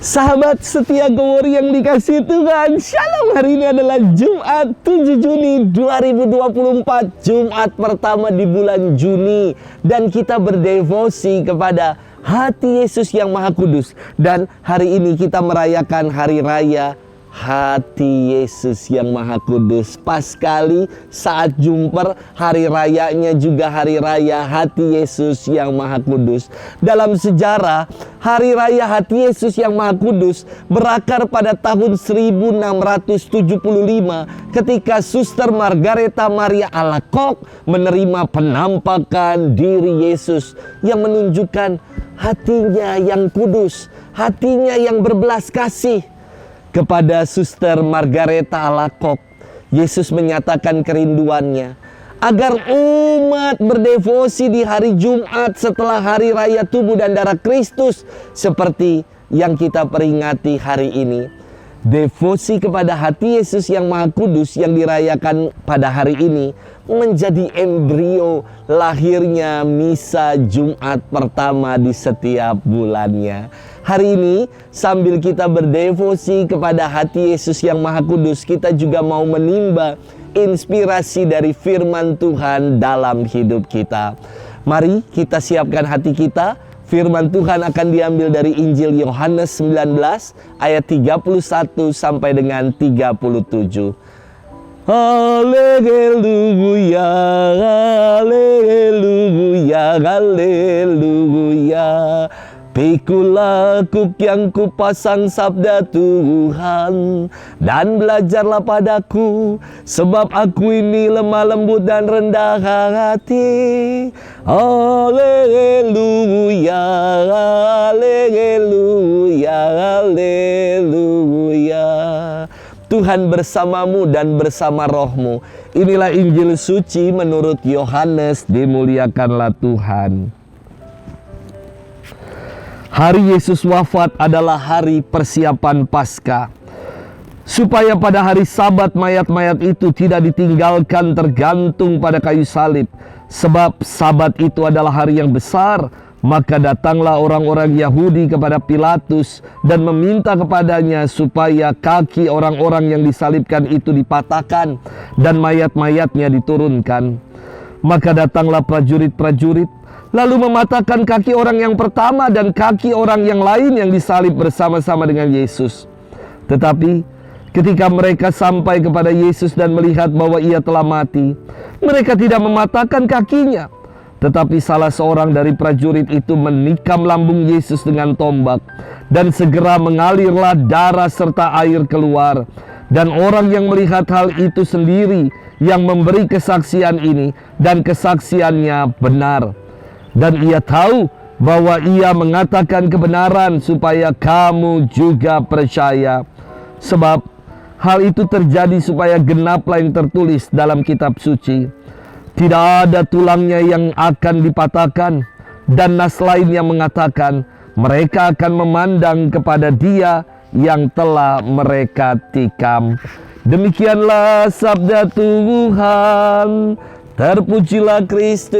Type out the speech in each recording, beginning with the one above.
Sahabat setia Gowor yang dikasih Tuhan, Shalom. Hari ini adalah Jumat 7 Juni 2024, Jumat pertama di bulan Juni. Dan kita berdevosi kepada hati Yesus yang Maha Kudus. Dan hari ini kita merayakan Hari Raya Hati Yesus yang Maha Kudus. Pas sekali saat Jumper, hari rayanya juga hari raya Hati Yesus yang Maha Kudus. Dalam sejarah, Hari Raya Hati Yesus yang Maha Kudus berakar pada tahun 1675 ketika Suster Margareta Maria Alacoque menerima penampakan diri Yesus yang menunjukkan hatinya yang kudus, hatinya yang berbelas kasih. Kepada Suster Margareta Alacoque, Yesus menyatakan kerinduannya agar umat berdevosi di hari Jumat setelah hari raya tubuh dan darah Kristus seperti yang kita peringati hari ini. Devosi kepada hati Yesus yang Maha Kudus yang dirayakan pada hari ini menjadi embrio lahirnya misa Jumat pertama di setiap bulannya. Hari ini sambil kita berdevosi kepada hati Yesus yang Maha Kudus, kita juga mau menimba inspirasi dari firman Tuhan dalam hidup kita. Mari kita siapkan hati kita. Firman Tuhan akan diambil dari Injil Yohanes 19 ayat 31 sampai dengan 37. Haleluya, haleluya, haleluya. Pikul aku yang kupasang sabda Tuhan, dan belajarlah padaku, sebab aku ini lemah lembut dan rendah hati. Haleluya, haleluya, haleluya. Tuhan bersamamu dan bersama rohmu. Inilah Injil suci menurut Yohanes, dimuliakanlah Tuhan. Hari Yesus wafat adalah hari persiapan Paskah. Supaya pada hari Sabat mayat-mayat itu tidak ditinggalkan tergantung pada kayu salib. Sebab Sabat itu adalah hari yang besar. Maka datanglah orang-orang Yahudi kepada Pilatus dan meminta kepadanya supaya kaki orang-orang yang disalibkan itu dipatahkan dan mayat-mayatnya diturunkan. Maka datanglah prajurit-prajurit, lalu mematahkan kaki orang yang pertama dan kaki orang yang lain yang disalib bersama-sama dengan Yesus. Tetapi ketika mereka sampai kepada Yesus dan melihat bahwa ia telah mati, mereka tidak mematahkan kakinya. Tetapi salah seorang dari prajurit itu menikam lambung Yesus dengan tombak, dan segera mengalirlah darah serta air keluar. Dan orang yang melihat hal itu sendiri yang memberi kesaksian ini, dan kesaksiannya benar. Dan ia tahu bahwa ia mengatakan kebenaran supaya kamu juga percaya. Sebab hal itu terjadi supaya genaplah yang tertulis dalam kitab suci. Tidak ada tulangnya yang akan dipatahkan, dan nas lain yang mengatakan mereka akan memandang kepada Dia yang telah mereka tikam. Demikianlah sabda Tuhan. Terpujilah Kristus.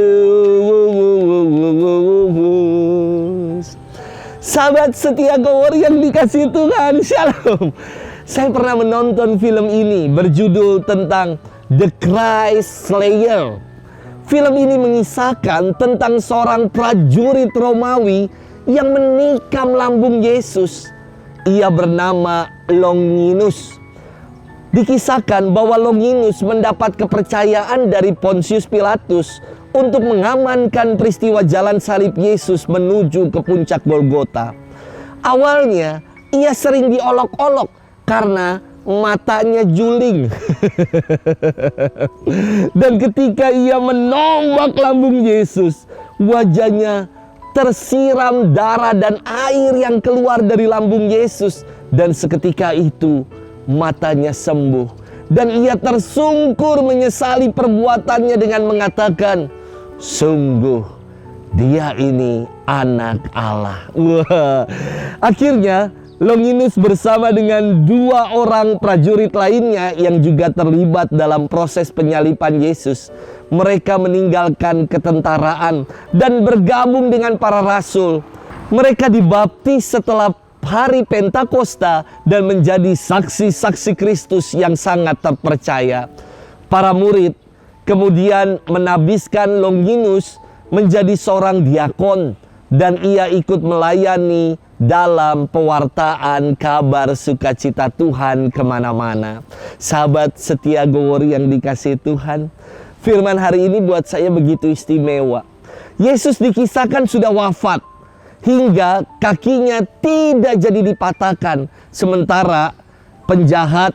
Sahabat setia Gowor yang dikasih Tuhan, Shalom. Saya pernah menonton film ini berjudul tentang The Christ Slayer. Film ini mengisahkan tentang seorang prajurit Romawi yang menikam lambung Yesus. Ia bernama Longinus. Dikisahkan bahwa Longinus mendapat kepercayaan dari Pontius Pilatus untuk mengamankan peristiwa jalan salib Yesus menuju ke puncak Golgota. Awalnya ia sering diolok-olok karena matanya juling. Dan ketika ia menombak lambung Yesus, wajahnya tersiram darah dan air yang keluar dari lambung Yesus. Dan seketika itu matanya sembuh, dan ia tersungkur menyesali perbuatannya dengan mengatakan, sungguh dia ini anak Allah. Wah. Akhirnya Longinus bersama dengan dua orang prajurit lainnya yang juga terlibat dalam proses penyaliban Yesus. Mereka meninggalkan ketentaraan dan bergabung dengan para rasul. Mereka dibaptis setelah hari Pentakosta dan menjadi saksi-saksi Kristus yang sangat terpercaya. Para murid kemudian menabiskan Longinus menjadi seorang diakon dan ia ikut melayani dalam pewartaan kabar sukacita Tuhan kemana-mana. Sahabat setia Gowori yang dikasihi Tuhan, firman hari ini buat saya begitu istimewa. Yesus dikisahkan sudah wafat hingga kakinya tidak jadi dipatahkan. Sementara penjahat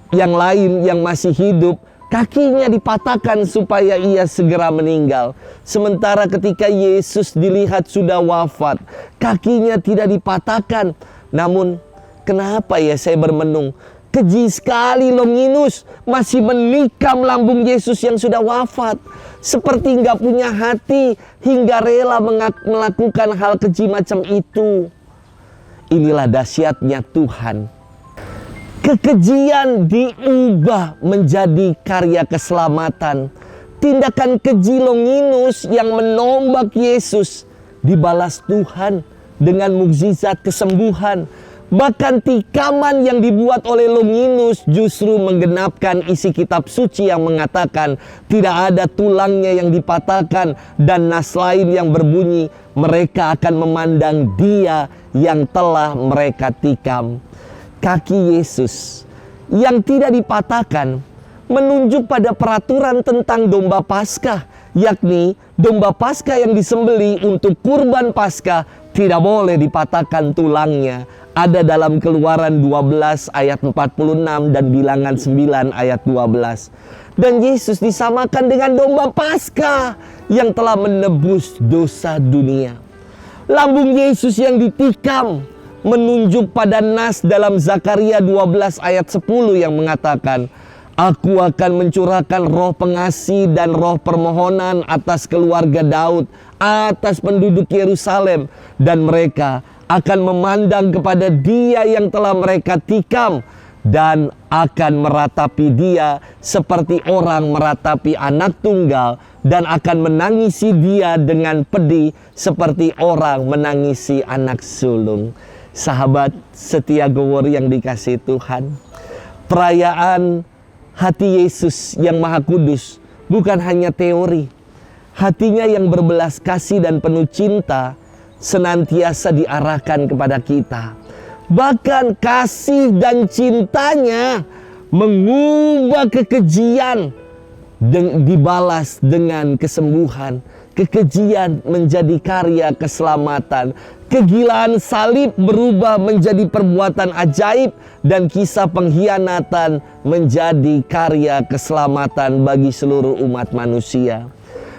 yang lain yang masih hidup, kakinya dipatahkan supaya ia segera meninggal. Sementara ketika Yesus dilihat sudah wafat, kakinya tidak dipatahkan. Namun kenapa ya saya bermenung? Keji sekali Longinus masih menikam lambung Yesus yang sudah wafat. Seperti nggak punya hati hingga rela melakukan hal keji macam itu. Inilah dahsyatnya Tuhan. Kekejian diubah menjadi karya keselamatan. Tindakan keji Longinus yang menombak Yesus dibalas Tuhan dengan mukjizat kesembuhan. Bahkan tikaman yang dibuat oleh Longinus justru menggenapkan isi kitab suci yang mengatakan tidak ada tulangnya yang dipatahkan, dan nas lain yang berbunyi, mereka akan memandang Dia yang telah mereka tikam. Kaki Yesus yang tidak dipatahkan menunjuk pada peraturan tentang domba Paskah, yakni domba Paskah yang disembelih untuk kurban Paskah tidak boleh dipatahkan tulangnya. Ada dalam Keluaran 12 ayat 46 dan Bilangan 9 ayat 12. Dan Yesus disamakan dengan domba Paskah yang telah menebus dosa dunia. Lambung Yesus yang ditikam menunjuk pada nas dalam Zakaria 12 ayat 10 yang mengatakan, Aku akan mencurahkan roh pengasih dan roh permohonan atas keluarga Daud, atas penduduk Yerusalem, dan mereka akan memandang kepada Dia yang telah mereka tikam dan akan meratapi Dia seperti orang meratapi anak tunggal, dan akan menangisi Dia dengan pedih seperti orang menangisi anak sulung. Sahabat setia Gowori yang dikasihi Tuhan, perayaan hati Yesus yang Maha Kudus bukan hanya teori. Hatinya yang berbelas kasih dan penuh cinta senantiasa diarahkan kepada kita. Bahkan kasih dan cintanya mengubah kekejian dibalas dengan kesembuhan. Kekejian menjadi karya keselamatan. Kegilaan salib berubah menjadi perbuatan ajaib, dan kisah pengkhianatan menjadi karya keselamatan bagi seluruh umat manusia.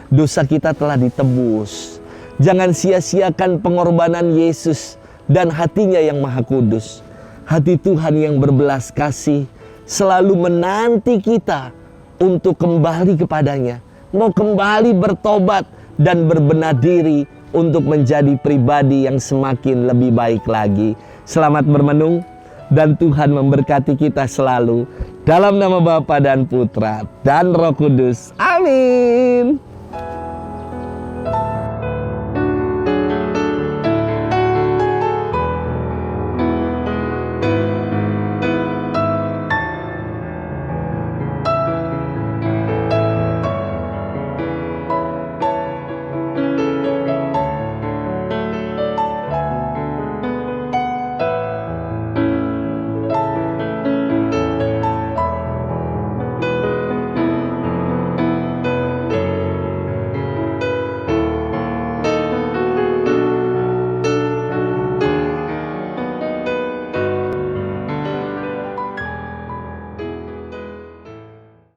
Dosa kita telah ditebus. Jangan sia-siakan pengorbanan Yesus dan hatinya yang Maha Kudus. Hati Tuhan yang berbelas kasih selalu menanti kita untuk kembali kepadanya. Mau kembali bertobat dan berbenah diri untuk menjadi pribadi yang semakin lebih baik lagi. Selamat bermenung dan Tuhan memberkati kita selalu. Dalam nama Bapa dan Putra dan Roh Kudus. Amin.